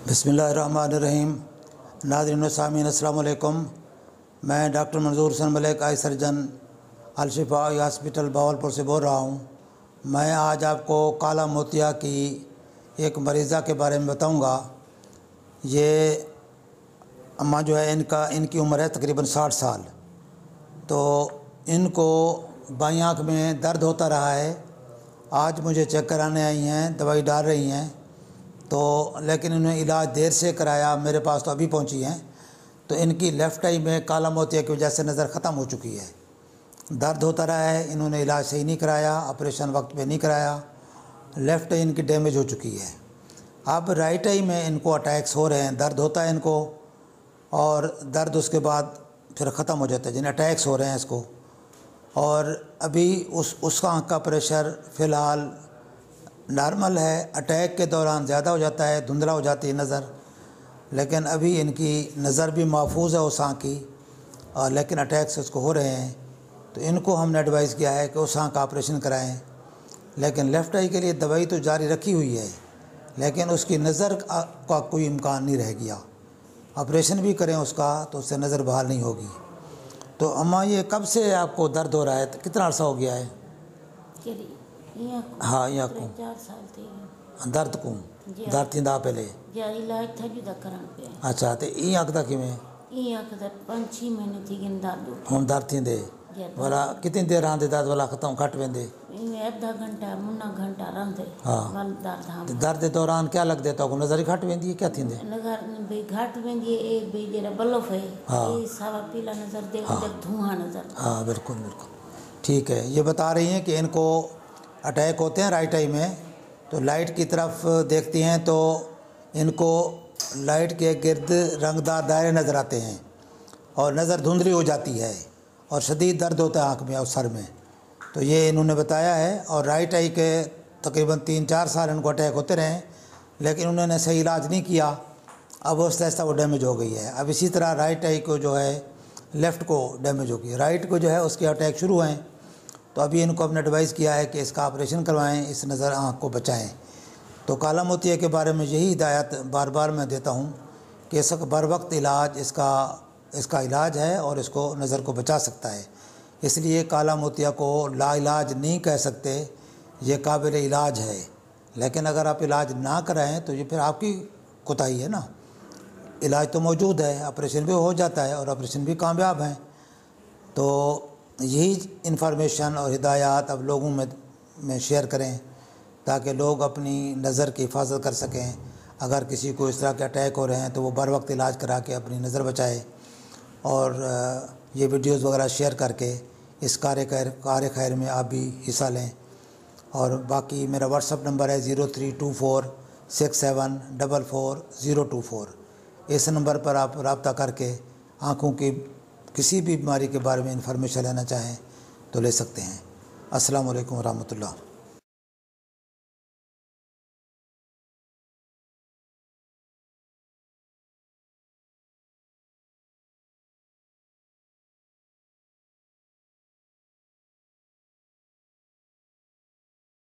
बिस्मिल्लाहिर्रहमानिर्रहीम। नाज़रीन व सामीन अस्सलाम वालेकुम। मैं doctor Manzoor Hasan Malik, eye surgeon, Al Shifa hospital Bahawalpur से बोल रहा हूँ। मैं आज आपको काला मोतिया की एक मरीज़ा के बारे में बताऊँगा। ये अम्मा जो है इनकी उम्र है तकरीबन 60 साल। तो इनको बाईं आँख में दर्द होता रहा है। आज मुझे चेक कराने आई हैं, दवाई डाल रही हैं। तो लेकिन इन्होंने इलाज देर से कराया, मेरे पास तो अभी पहुंची हैं। तो इनकी लेफ़्ट आई में काला मोतिया की वजह से नज़र ख़त्म हो चुकी है। दर्द होता रहा है, इन्होंने इलाज सही नहीं कराया, ऑपरेशन वक्त पे नहीं कराया। लेफ़्ट आई इनकी डैमेज हो चुकी है। अब राइट आई में इनको अटैक्स हो रहे हैं, दर्द होता है इनको, और दर्द उसके बाद फिर ख़त्म हो जाता है, जिन्हें अटैक्स हो रहे हैं इसको। और अभी उसका आँख का प्रेशर फ़िलहाल नॉर्मल है। अटैक के दौरान ज़्यादा हो जाता है, धुंधला हो जाती है नज़र, लेकिन अभी इनकी नज़र भी महफूज है उस आँख की, और लेकिन अटैक्स उसको हो रहे हैं। तो इनको हमने एडवाइस किया है कि उस आँख का ऑपरेशन कराएं। लेकिन लेफ़्ट आई के लिए दवाई तो जारी रखी हुई है, लेकिन उसकी नज़र का कोई इम्कान नहीं रह गया। ऑपरेशन भी करें उसका तो उससे नज़र बहाल नहीं होगी। तो अम्मा, ये कब से आपको दर्द हो रहा है? कितना अर्सा हो गया है? हाँ, यहाँ को 4 साल थी दर्द को दर्द थींदा पहले इलाज था जुदा करण पे। अच्छा, तो ई आँख दा किवें? ई आँख दा 5-6 महीने थी गन दर्द हुण दर्द थींदे वाला कितनी देर रहंदे दर्द वाला ख़त्म घट वेंदे? इनमें आधा घंटा मुन्ना घंटा रहंदे। हाँ। वाल दर्द हम ते दर्द के दौरान क्या लगदे तो नज़र ही घट वेंदी है? क्या थींदे? नगर बे घट वेंदी ए बे जेरा बल्ब है। हाँ। ए सावा पीला नजर दे, धुआं नजर। हाँ, बिल्कुल बिल्कुल ठीक है। ये बता रही हैं कि इनको अटैक होते हैं राइट आई में, तो लाइट की तरफ देखती हैं तो इनको लाइट के गिर्द रंगदार दायरे नज़र आते हैं, और नज़र धुंधली हो जाती है, और शदीद दर्द होता है आँख में और सर में। तो ये इन्होंने बताया है। और राइट आई के तकरीबन 3-4 साल इनको अटैक होते रहे, लेकिन उन्होंने सही इलाज नहीं किया। अब आहिस्ता आहिस्ता वो डैमेज हो गई है। अब इसी तरह राइट आई को जो है लेफ़्ट को डैमेज हो गई, राइट को जो है उसके अटैक शुरू हैं। तो अभी इनको अपने एडवाइस किया है कि इसका ऑपरेशन करवाएं, इस नज़र आँख को बचाएं। तो काला मोतिया के बारे में यही हिदायत बार बार मैं देता हूँ कि इसका बर वक्त इलाज इसका इलाज है, और इसको नज़र को बचा सकता है। इसलिए काला मोतिया को लाइलाज नहीं कह सकते, ये काबिल इलाज है। लेकिन अगर आप इलाज ना कराएँ तो ये फिर आपकी कोताही है ना। इलाज तो मौजूद है, ऑपरेशन भी हो जाता है, और ऑपरेशन भी कामयाब हैं। तो यही इन्फॉर्मेशन और हिदायत अब लोगों में शेयर करें, ताकि लोग अपनी नज़र की हिफाजत कर सकें। अगर किसी को इस तरह के अटैक हो रहे हैं तो वो बर वक्त इलाज करा के अपनी नज़र बचाए, और ये वीडियोज़ वगैरह शेयर करके इस कार्य खैर में आप भी हिस्सा लें। और बाकी मेरा व्हाट्सअप नंबर है 032467444024। इस नंबर पर आप रब्ता करके आँखों की किसी भी बीमारी के बारे में इंफॉर्मेशन लेना चाहें तो ले सकते हैं। अस्सलाम वालेकुम रहमतुल्लाह।